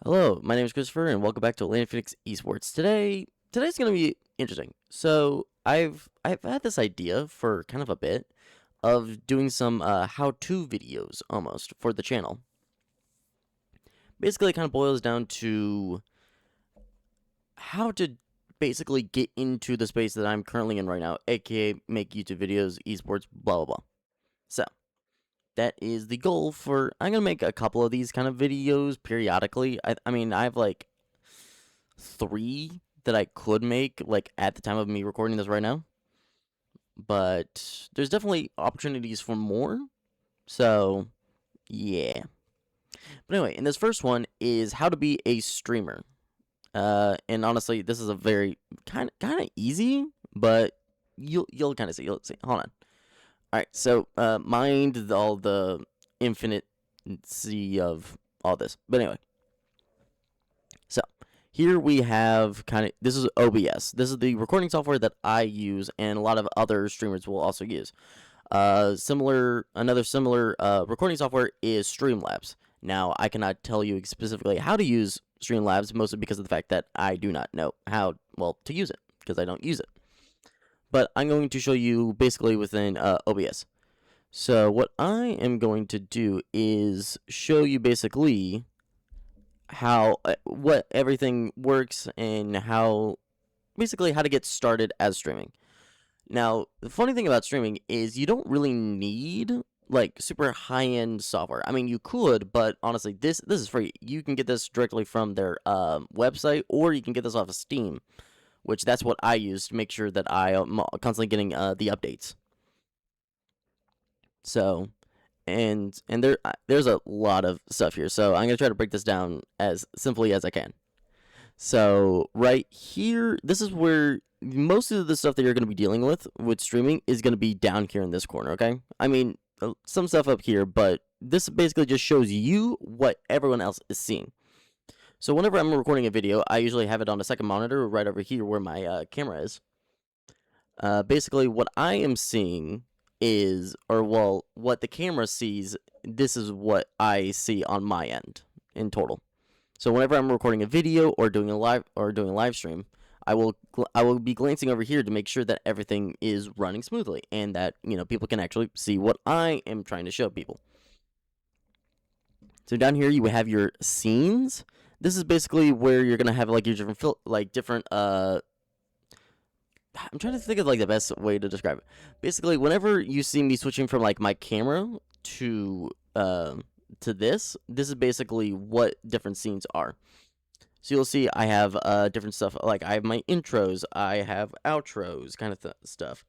Hello, my name is Christopher, and welcome back to AtlantaPhoenixEsports. Today's gonna be interesting. So I've had this idea for kind of a bit of doing some how-to videos almost for the channel. Basically, it kind of boils down to how to basically get into the space that I'm currently in right now, aka make YouTube videos, esports, blah blah blah. So that is the goal for. I'm gonna make a couple of these kind of videos periodically. I mean, I have like 3 that I could make like at the time of me recording this right now, but there's definitely opportunities for more. So yeah. But anyway, and this first one is how to be a streamer. And honestly, this is a very kind of easy, but you'll kind of see. You'll see. Hold on. All right. So mind all the infinite sea of all this. But anyway. So here we have this is OBS. This is the recording software that I use, and a lot of other streamers will also use. Another similar recording software is Streamlabs. Now, I cannot tell you specifically how to use Streamlabs, mostly because of the fact that I do not know how, well, to use it, because I don't use it. But I'm going to show you basically within OBS. So what I am going to do is show you basically how what everything works and how to get started as streaming. Now, the funny thing about streaming is you don't really need like super high-end software. I mean, you could, but honestly, this is free. You can get this directly from their website, or you can get this off of Steam, which that's what I use to make sure that I am constantly getting the updates. So, and there's a lot of stuff here. So I'm gonna try to break this down as simply as I can. So right here, this is where most of the stuff that you're going to be dealing with streaming is going to be down here in this corner, okay? I mean, some stuff up here, but this basically just shows you what everyone else is seeing. So whenever I'm recording a video, I usually have it on a second monitor right over here where my camera is. Basically, what I am seeing is, or well, what the camera sees, this is what I see on my end in total. So whenever I'm recording a video or doing a live stream, I will be glancing over here to make sure that everything is running smoothly and that people can actually see what I am trying to show people. So down here you have your scenes. This is basically where you're gonna have like your different I'm trying to think of like the best way to describe it. Basically, whenever you see me switching from like my camera to this is basically what different scenes are. So you'll see I have different stuff, like I have my intros, I have outros, kind of stuff.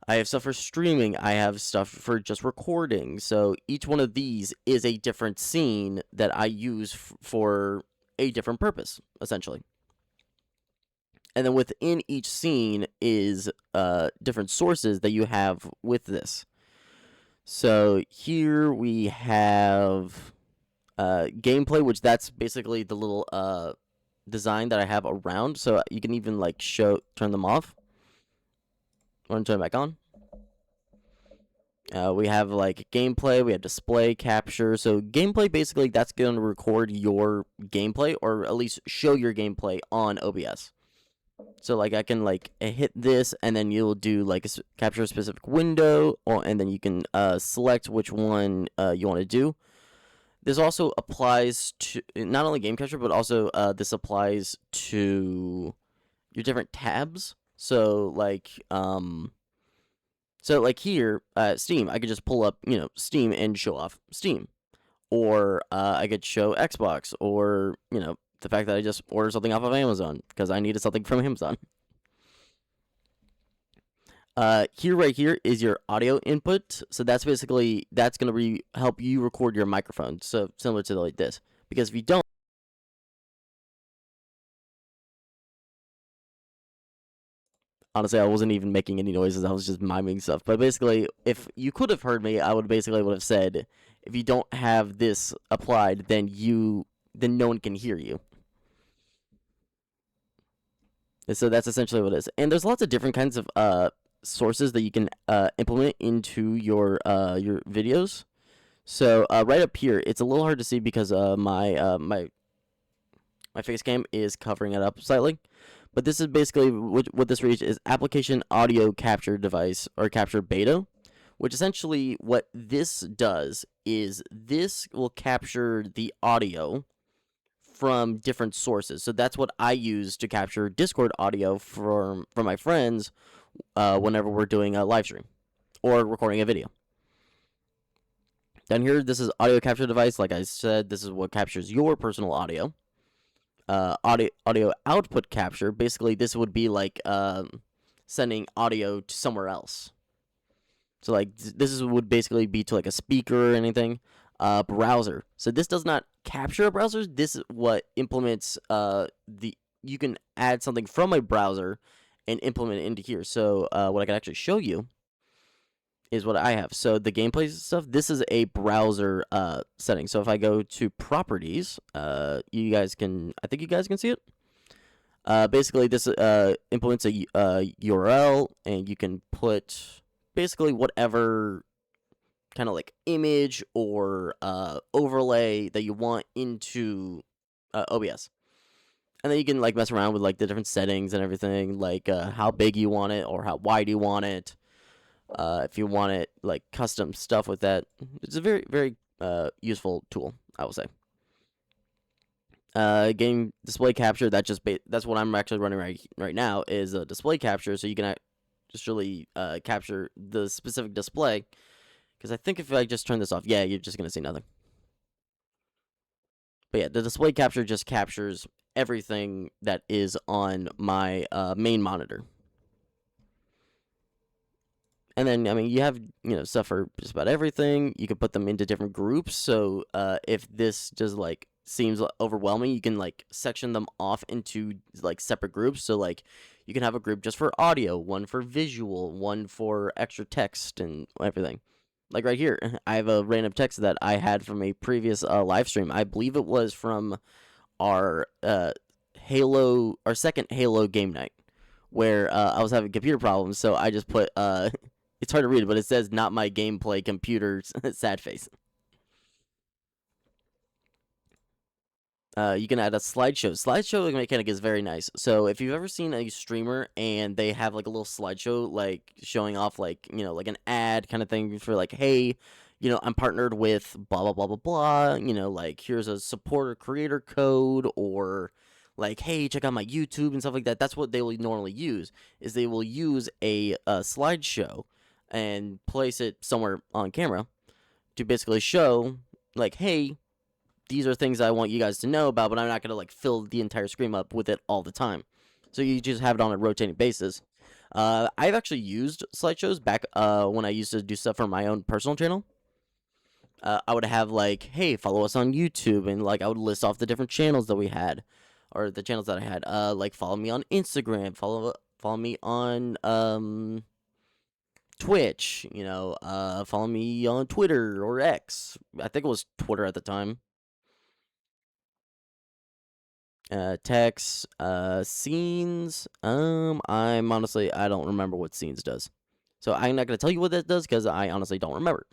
I have stuff for streaming, I have stuff for just recording. So each one of these is a different scene that I use for a different purpose, essentially. And then within each scene is different sources that you have with this. So here we have gameplay, which that's basically the little design that I have around. So you can even like turn them off. Want to turn it back on? We have like gameplay, we have display capture. So gameplay, basically that's going to record your gameplay, or at least show your gameplay on OBS. So like I can like hit this, and then you'll do like capture a specific window, and then you can select which one you want to do. This also applies to not only game capture, but also this applies to your different tabs. So like here, Steam, I could just pull up Steam and show off Steam, or I could show Xbox, or the fact that I just ordered something off of Amazon because I needed something from Amazon. Right here is your audio input. So that's basically, that's going to help you record your microphone. So similar to like this, because if you don't, honestly, I wasn't even making any noises. I was just miming stuff. But basically, if you could have heard me, I would have said, if you don't have this applied, then no one can hear you. So that's essentially what it is. And there's lots of different kinds of sources that you can implement into your videos. So right up here, it's a little hard to see because my My face cam is covering it up slightly. But this is basically what this reach is: application audio capture device, or capture beta, which essentially what this does is this will capture the audio from different sources. So that's what I use to capture Discord audio from my friends whenever we're doing a live stream or recording a video. Down here, this is audio capture device. Like I said, this is what captures your personal audio. Audio output capture. Basically, this would be like sending audio to somewhere else. So like would basically be to like a speaker or anything. Browser. So this does not capture a browser. This is what implements you can add something from a browser and implement it into here. So what I can actually show you is what I have. So the gameplay stuff, this is a browser setting. So if I go to properties, I think you guys can see it. Basically, this implements a URL, and you can put basically whatever kind of like image or overlay that you want into OBS. And then you can like mess around with like the different settings and everything, like how big you want it or how wide you want it. If you want it like custom stuff with that, it's a very, very useful tool, I will say. Game display capture, that's what I'm actually running right now, is a display capture, so you can just really capture the specific display. Because I think if I just turn this off, yeah, you're just gonna see nothing. But yeah, the display capture just captures everything that is on my main monitor. And then, I mean, you have, stuff for just about everything. You can put them into different groups. So if this just, like, seems overwhelming, you can, like, section them off into, like, separate groups. So, like, you can have a group just for audio, one for visual, one for extra text and everything. Like right here, I have a random text that I had from a previous live stream. I believe it was from our second Halo game night, where I was having computer problems. So I just put it's hard to read, but it says "not my gameplay computer" sad face. You can add a slideshow. Slideshow mechanic is very nice. So if you've ever seen a streamer and they have like a little slideshow, like showing off like, like an ad kind of thing for like, hey, I'm partnered with blah, blah, blah, blah, blah, like here's a supporter creator code, or like, hey, check out my YouTube and stuff like that. That's what they will normally use, is they will use a slideshow and place it somewhere on camera to basically show like, hey, these are things I want you guys to know about, but I'm not going to like fill the entire screen up with it all the time. So you just have it on a rotating basis. I've actually used slideshows back when I used to do stuff for my own personal channel. I would have like, hey, follow us on YouTube, and like I would list off the different channels that we had, or the channels that I had. Like follow me on Instagram, follow me on Twitch, follow me on Twitter or X. I think it was Twitter at the time. Text, scenes. I'm honestly, I don't remember what scenes does. So I'm not going to tell you what that does because I honestly don't remember.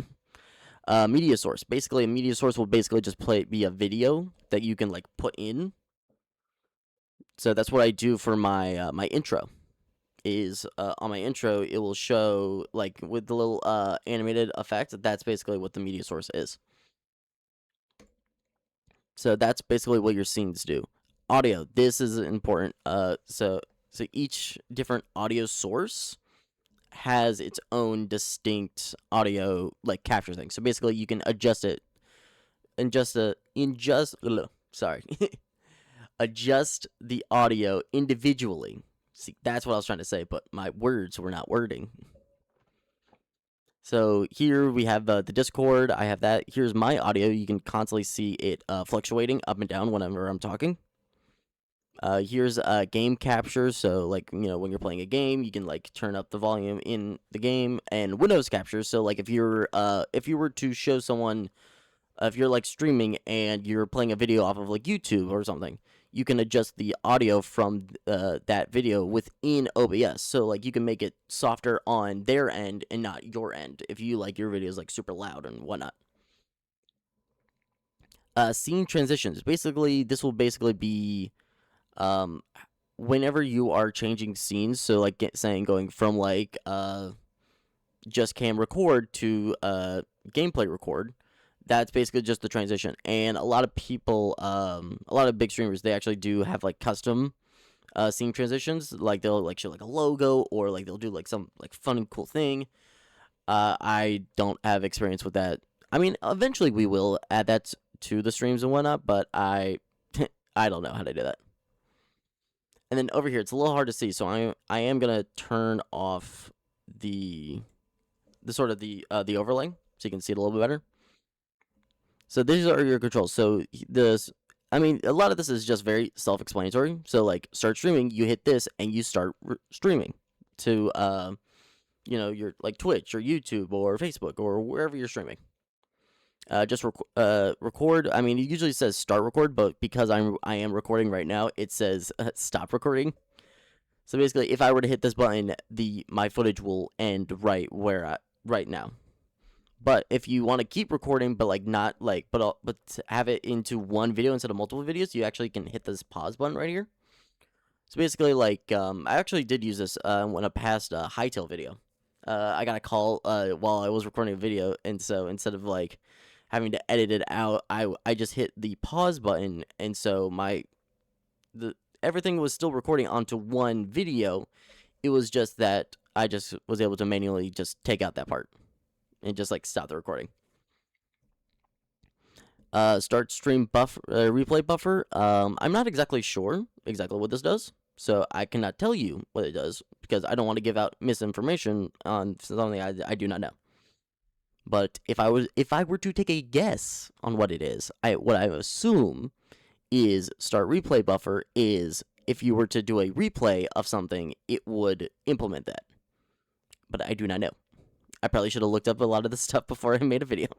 Media source. Basically, a media source will basically just be a video that you can like put in. So that's what I do for my my intro. Is on my intro, it will show like with the little animated effect. That's basically what the media source is. So that's basically what your scenes do. Audio. This is important. So each different audio source has its own distinct audio like capture thing. So basically, you can adjust it and adjust the audio individually. See, that's what I was trying to say, but my words were not wording. So here we have the Discord. I have that. Here's my audio. You can constantly see it fluctuating up and down whenever I'm talking. Here's game capture. So like, when you're playing a game, you can like turn up the volume in the game, and Windows capture. So like if you were to show someone, if you're like streaming and you're playing a video off of like YouTube or something, you can adjust the audio from that video within OBS. So like you can make it softer on their end and not your end if you like your videos like super loud and whatnot. scene transitions. Basically, this will basically be um, whenever you are changing scenes. So like saying going from like just cam record to gameplay record. That's basically just the transition. And a lot of people, a lot of big streamers, they actually do have like custom scene transitions. Like they'll like show like a logo, or like they'll do like some like fun and cool thing. I don't have experience with that. I mean, eventually we will add that to the streams and whatnot, but I don't know how to do that. And then over here, it's a little hard to see, so I am gonna turn off the sort of the overlay so you can see it a little bit better. So these are your controls. So this, I mean, a lot of this is just very self-explanatory. So like start streaming, you hit this and you start streaming to your like Twitch or YouTube or Facebook or wherever you're streaming. Just record. I mean, it usually says start record, but because I am recording right now, it says stop recording. So basically, if I were to hit this button, my footage will end right now. But if you want to keep recording, but like not like, but have it into one video instead of multiple videos, you actually can hit this pause button right here. So basically, like, I actually did use this when I passed a hightail video. I got a call while I was recording a video, and so instead of like having to edit it out, I just hit the pause button, and so everything was still recording onto one video. It was just that I just was able to manually just take out that part and just like stop the recording. Start stream buffer replay buffer. I'm not exactly sure exactly what this does, so I cannot tell you what it does because I don't want to give out misinformation on something I do not know. But if I were to take a guess on what it is, what I assume is start replay buffer is if you were to do a replay of something, it would implement that. But I do not know. I probably should have looked up a lot of this stuff before I made a video.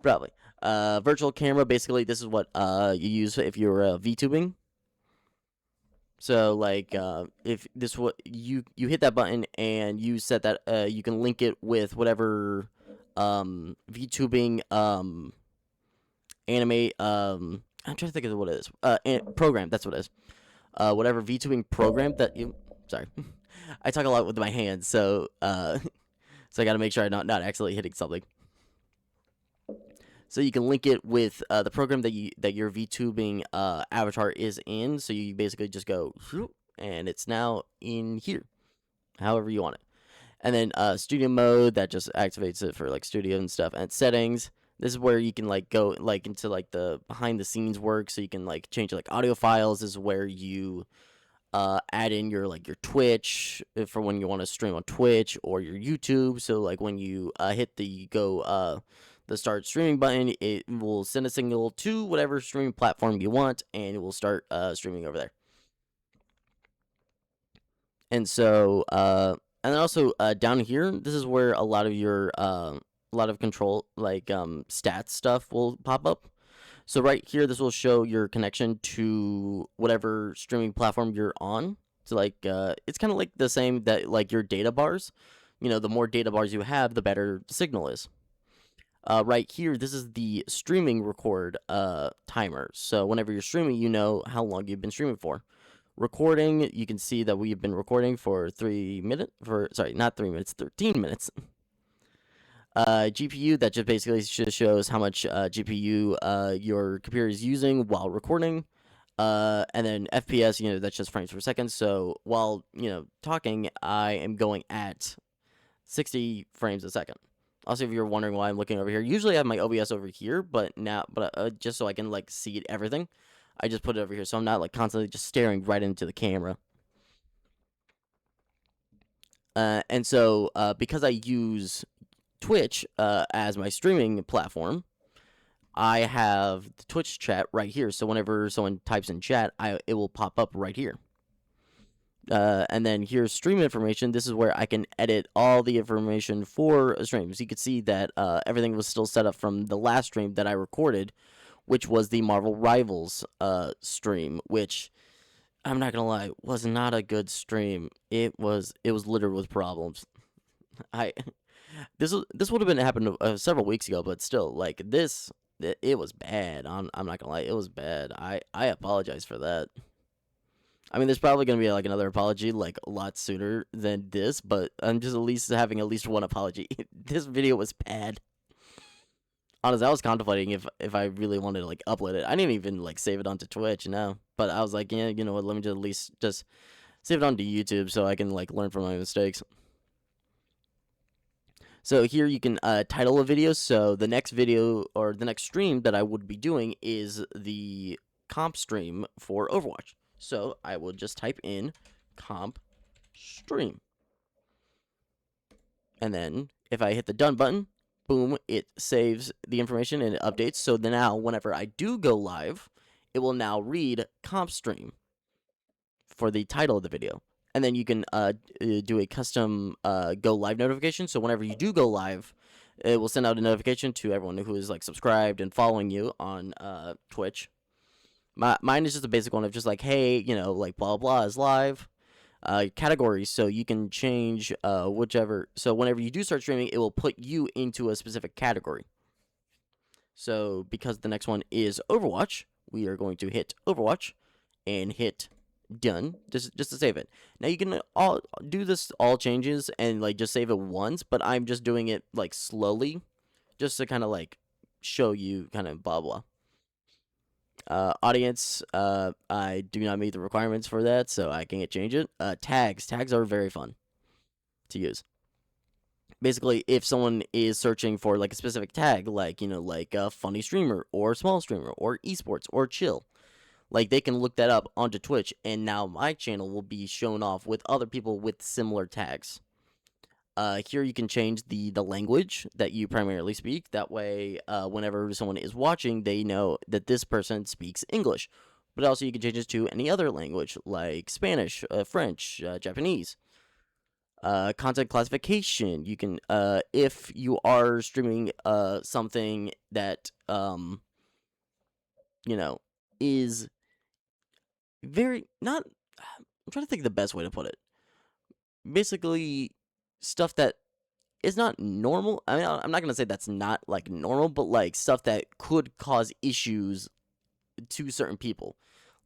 Probably. Virtual camera, basically, this is what you use if you're VTubing. So, like, if this what you hit that button and you set that, you can link it with whatever VTubing anime I'm trying to think of what it is. Program, that's what it is. Whatever VTubing program that you. Sorry, I talk a lot with my hands, so so I got to make sure I'm not accidentally hitting something. So you can link it with the program that your VTubing avatar is in. So you basically just go, and it's now in here, however you want it. And then studio mode, that just activates it for like studio and stuff. And settings. This is where you can like go like into like the behind the scenes work, so you can like change like audio files. This is where you add in your like your Twitch for when you want to stream on Twitch or your YouTube. So like when you hit the the start streaming button, it will send a signal to whatever streaming platform you want, and it will start streaming over there. And so and then also down here, this is where a lot of your a lot of control like stats stuff will pop up. So right here, this will show your connection to whatever streaming platform you're on. So like it's kind of like the same that like your data bars. You know, the more data bars you have, the better the signal is. Right here, this is the streaming record timer. So whenever you're streaming, you know how long you've been streaming for. Recording, you can see that we've been recording for 13 minutes. GPU, that just basically just shows how much GPU your computer is using while recording. And then FPS, you know, that's just frames per second. So while, you know, talking, I am going at 60 frames a second. Also, if you're wondering why I'm looking over here, usually I have my OBS over here, but just so I can like see everything, I just put it over here, so I'm not like constantly just staring right into the camera. And so because I use Twitch as my streaming platform, I have the Twitch chat right here. So whenever someone types in chat, it will pop up right here. And then here's stream information. This is where I can edit all the information for a stream. So you can see that everything was still set up from the last stream that I recorded, which was the Marvel Rivals stream, which I'm not gonna lie, was not a good stream. It was littered with problems. This would have been happened several weeks ago, but still, like this it was bad. I'm not gonna lie, it was bad. I apologize for that. I mean, there's probably gonna be like another apology like a lot sooner than this, but I'm just at least having at least one apology. This video was bad. Honestly, I was contemplating if I really wanted to like upload it. I didn't even like save it onto Twitch, no. But I was like, yeah, you know what? Let me just at least just save it onto YouTube so I can like learn from my mistakes. So here you can title a video. So the next video or the next stream that I would be doing is the comp stream for Overwatch. So I will just type in comp stream. And then if I hit the done button, boom, it saves the information and it updates. So then now whenever I do go live, it will now read comp stream for the title of the video. And then you can do a custom go live notification. So whenever you do go live, it will send out a notification to everyone who is like subscribed and following you on Twitch. Mine is just a basic one of just like, hey, you know, like blah blah is live. Categories, so you can change whichever. So whenever you do start streaming, it will put you into a specific category. So because the next one is Overwatch, we are going to hit Overwatch and hit done just to save it. Now you can all do this all changes and like just save it once, but I'm just doing it like slowly just to kind of like show you kind of blah blah. Audience, I do not meet the requirements for that, so I can't change it. Tags are very fun to use. Basically, if someone is searching for like a specific tag, like, you know, like a funny streamer or small streamer or esports or chill, like they can look that up onto Twitch, and now my channel will be shown off with other people with similar tags. Here you can change the language that you primarily speak. That way, whenever someone is watching, they know that this person speaks English. But also you can change it to any other language, like Spanish, French, Japanese. Content classification. You can, if you are streaming something that, you know, is very, not, I'm trying to think of the best way to put it. Basically, stuff that is not normal. I mean, I'm not gonna say that's not like normal, but like stuff that could cause issues to certain people,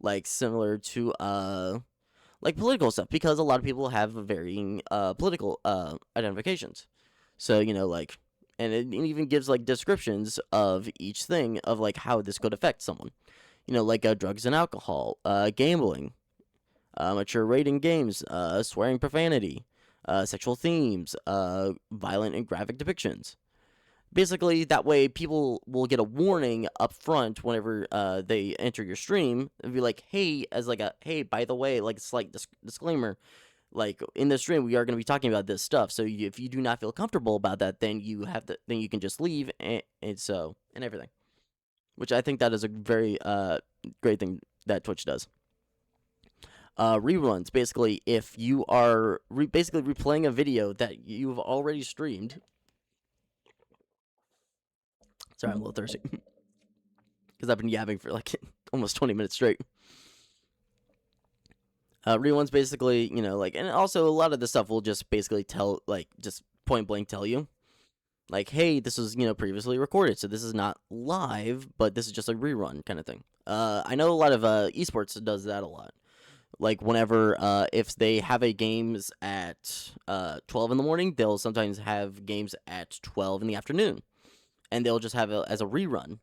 like similar to like political stuff, because a lot of people have varying political identifications. So, you know, like, and it even gives like descriptions of each thing of like how this could affect someone. You know, like drugs and alcohol, gambling, mature rating games, swearing, profanity, sexual themes, violent and graphic depictions. Basically, that way people will get a warning up front whenever they enter your stream and be like, hey, as like a, hey, by the way, like a slight disclaimer, like in the stream we are going to be talking about this stuff. So if you do not feel comfortable about that, then you have to, then you can just leave and everything. Which I think that is a very great thing that Twitch does. Reruns, basically, if you are basically replaying a video that you've already streamed. Sorry, I'm a little thirsty. Because I've been yapping for like almost 20 minutes straight. Reruns, basically, you know, like, and also a lot of the stuff will just basically tell, like, just point blank tell you. Like, hey, this was, you know, previously recorded, so this is not live, but this is just a rerun kind of thing. I know a lot of esports does that a lot. Like, whenever, if they have a games at 12 in the morning, they'll sometimes have games at 12 in the afternoon. And they'll just have it as a rerun.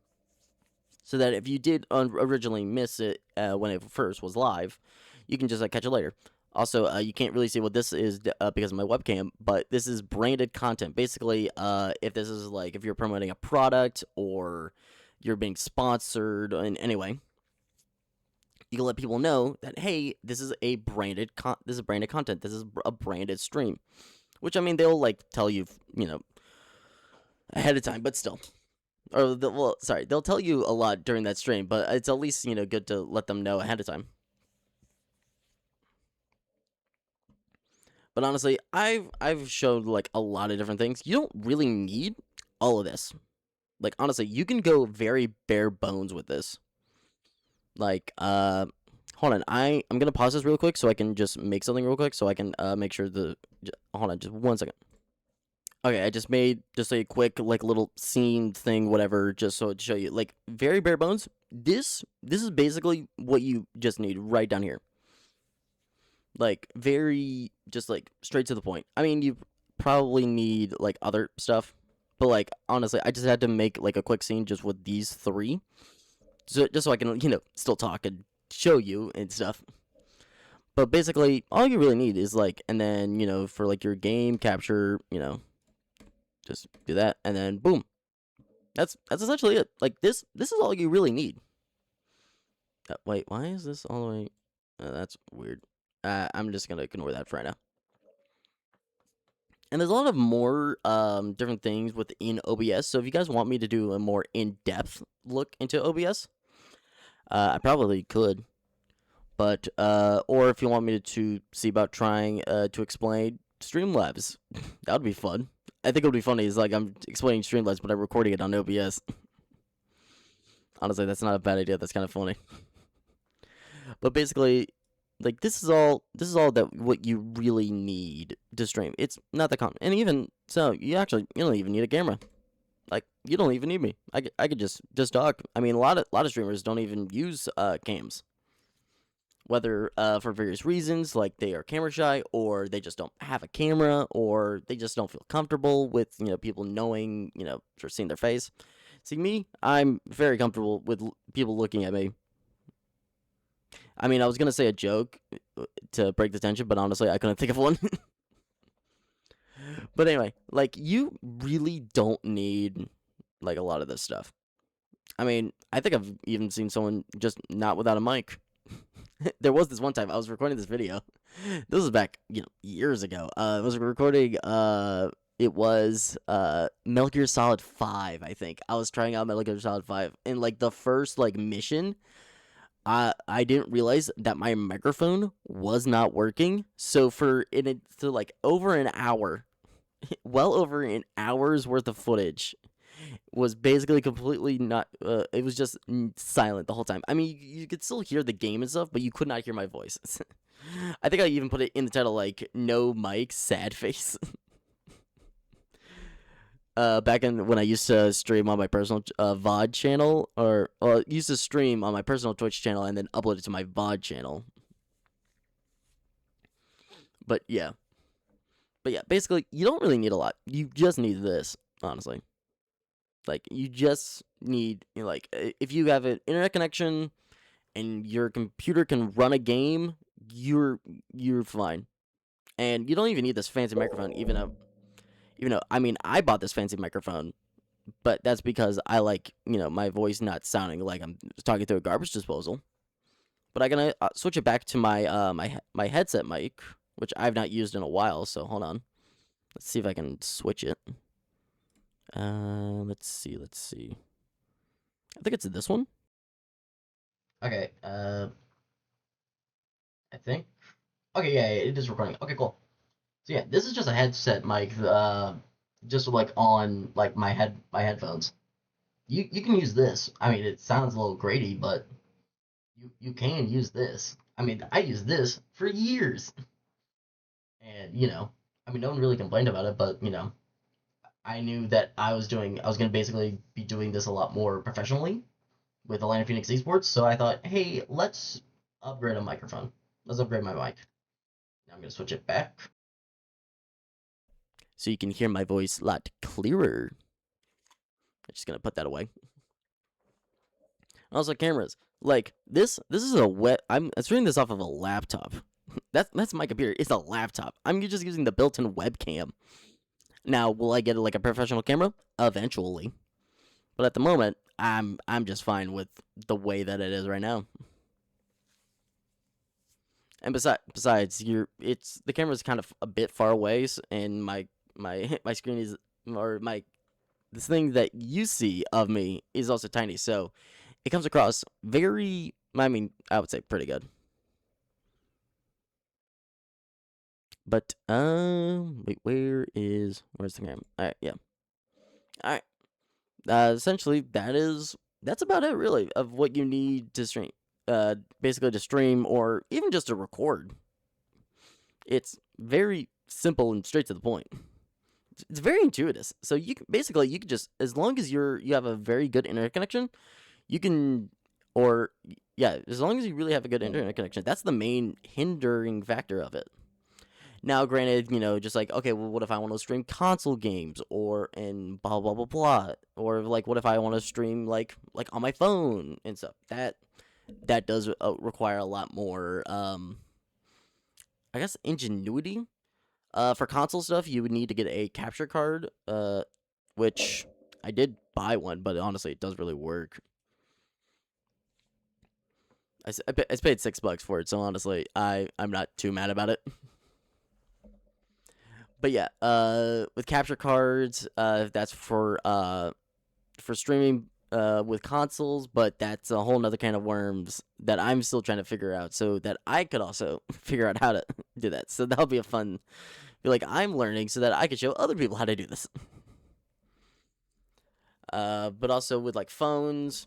So that if you did originally miss it when it first was live, you can just catch it later. Also, you can't really see what this is because of my webcam, but this is branded content. Basically, if this is like, if you're promoting a product or you're being sponsored in any way, you can let people know that, hey, this is a branded this is branded content. This is a branded stream. Which, I mean, they'll like tell you, you know, ahead of time, but still. Or, they'll tell you a lot during that stream, but it's at least, you know, good to let them know ahead of time. But honestly, I've showed like a lot of different things. You don't really need all of this. Like, honestly, you can go very bare bones with this. Like, hold on, I'm gonna pause this real quick so I can just make something real quick so I can make sure hold on, just 1 second. Okay, I just made just a quick like little scene thing, whatever, just so to show you. Like very bare bones. This is basically what you just need right down here. Like very just like straight to the point. I mean, you probably need like other stuff, but like honestly, I just had to make like a quick scene just with these three, so just so I can still talk and show you and stuff. But basically, all you really need is like, and then for like your game capture, just do that, and then boom. That's essentially it. Like this is all you really need. Wait, why is this all the way? That's weird. I'm just gonna ignore that for right now. And there's a lot of more different things within OBS. So if you guys want me to do a more in-depth look into OBS, I probably could. But or if you want me to see about trying to explain Streamlabs, that would be fun. I think it would be funny. Is like I'm explaining Streamlabs, but I'm recording it on OBS. Honestly, that's not a bad idea. That's kind of funny. But basically, like this is all that what you really need to stream. It's not that common, and even so, you don't even need a camera. Like you don't even need me. I could just talk. I mean, a lot of streamers don't even use cams, whether for various reasons, like they are camera shy, or they just don't have a camera, or they just don't feel comfortable with people knowing or seeing their face. See me, I'm very comfortable with people looking at me. I mean, I was gonna say a joke to break the tension, but honestly, I couldn't think of one. But anyway, like you really don't need like a lot of this stuff. I mean, I think I've even seen someone just not without a mic. There was this one time I was recording this video. This was back, years ago. I was recording. It was Metal Gear Solid 5. I think I was trying out Metal Gear Solid 5, and like the first like mission, I didn't realize that my microphone was not working. So for like over an hour, well over an hour's worth of footage was basically completely not. It was just silent the whole time. I mean, you could still hear the game and stuff, but you could not hear my voice. I think I even put it in the title like "No mic, sad face." Back in when I used to stream on my personal VOD channel, or used to stream on my personal Twitch channel and then upload it to my VOD channel. But yeah, basically, you don't really need a lot. You just need this, honestly. Like, you just need like if you have an internet connection and your computer can run a game, you're fine. And you don't even need this fancy microphone, even though I mean I bought this fancy microphone, but that's because I like my voice not sounding like I'm talking through a garbage disposal. But I'm gonna switch it back to my my headset mic, which I've not used in a while. So hold on, let's see if I can switch it. Let's see. I think it's this one. Okay. I think. Okay, yeah, it is recording. Okay, cool. So yeah, this is just a headset mic. Just like on like my headphones. You can use this. I mean, it sounds a little grainy, but you can use this. I mean, I used this for years, and I mean, no one really complained about it, but I knew that I was gonna basically be doing this a lot more professionally with Atlanta so I thought, hey, let's upgrade a microphone. Let's upgrade my mic. Now I'm gonna switch it back, so you can hear my voice a lot clearer. I'm just gonna put that away. Also, cameras. Like this is a I'm streaming this off of a laptop. That's my computer. It's a laptop. I'm just using the built-in webcam. Now, will I get like a professional camera? Eventually. But at the moment, I'm just fine with the way that it is right now. And besides, the camera's kind of a bit far away, and my screen is, or this thing that you see of me is also tiny, so it comes across very, I mean, I would say pretty good. But wait, where's the camera? All right, yeah. All right. Essentially, that's about it, really, of what you need to stream. Basically to stream or even just to record. It's very simple and straight to the point. it's very intuitive. So you can, basically you can just, as long as you have a very good internet connection, you can, or yeah, as long as you really have a good internet connection, that's the main hindering factor of it. Now, granted, just like, okay, well, what if I want to stream console games, or and blah blah blah blah, or like, what if I want to stream like on my phone and stuff? That does require a lot more, I guess, ingenuity. For console stuff, you would need to get a capture card, which I did buy one, but honestly, it doesn't really work. I paid $6 for it, so honestly, I'm not too mad about it. But yeah, with capture cards, that's for streaming with consoles, but that's a whole nother can of worms that I'm still trying to figure out, so that I could also figure out how to do that. So that'll be a fun, like, I'm learning so that I could show other people how to do this. But also with like phones.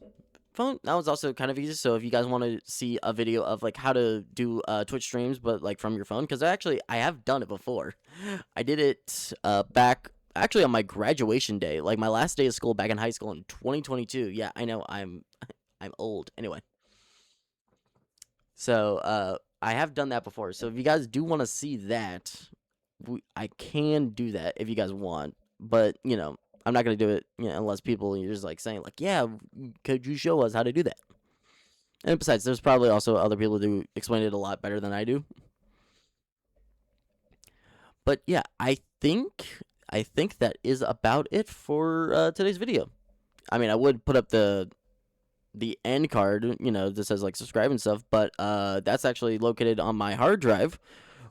That was also kind of easy. So if you guys want to see a video of like how to do Twitch streams, but like from your phone, because I have done it before. I did it back actually on my graduation day, like my last day of school back in high school in 2022. Yeah, I know I'm old. Anyway, so I have done that before. So if you guys do want to see that, I can do that if you guys want. But I'm not gonna do it, unless people are just like saying like, yeah, could you show us how to do that? And besides, there's probably also other people who explain it a lot better than I do. But yeah, I think that is about it for today's video. I mean, I would put up the end card, that says like subscribe and stuff, but that's actually located on my hard drive,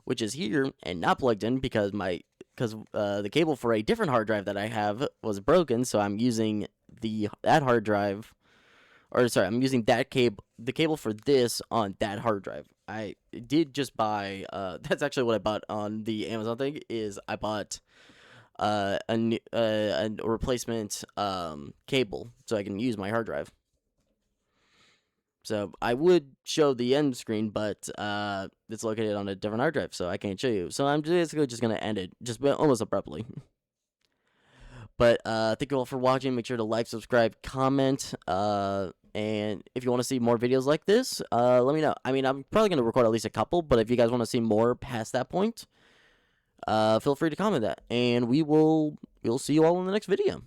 which is here and not plugged in because the cable for a different hard drive that I have was broken, so I'm using that hard drive, or sorry, I'm using the cable for this on that hard drive. I did just buy, that's actually what I bought on the Amazon thing, is I bought a replacement cable so I can use my hard drive. So I would show the end screen, but it's located on a different hard drive, so I can't show you. So I'm basically just going to end it, just almost abruptly. But thank you all for watching. Make sure to like, subscribe, comment, and if you want to see more videos like this, let me know. I mean, I'm probably going to record at least a couple, but if you guys want to see more past that point, feel free to comment that, and we'll see you all in the next video.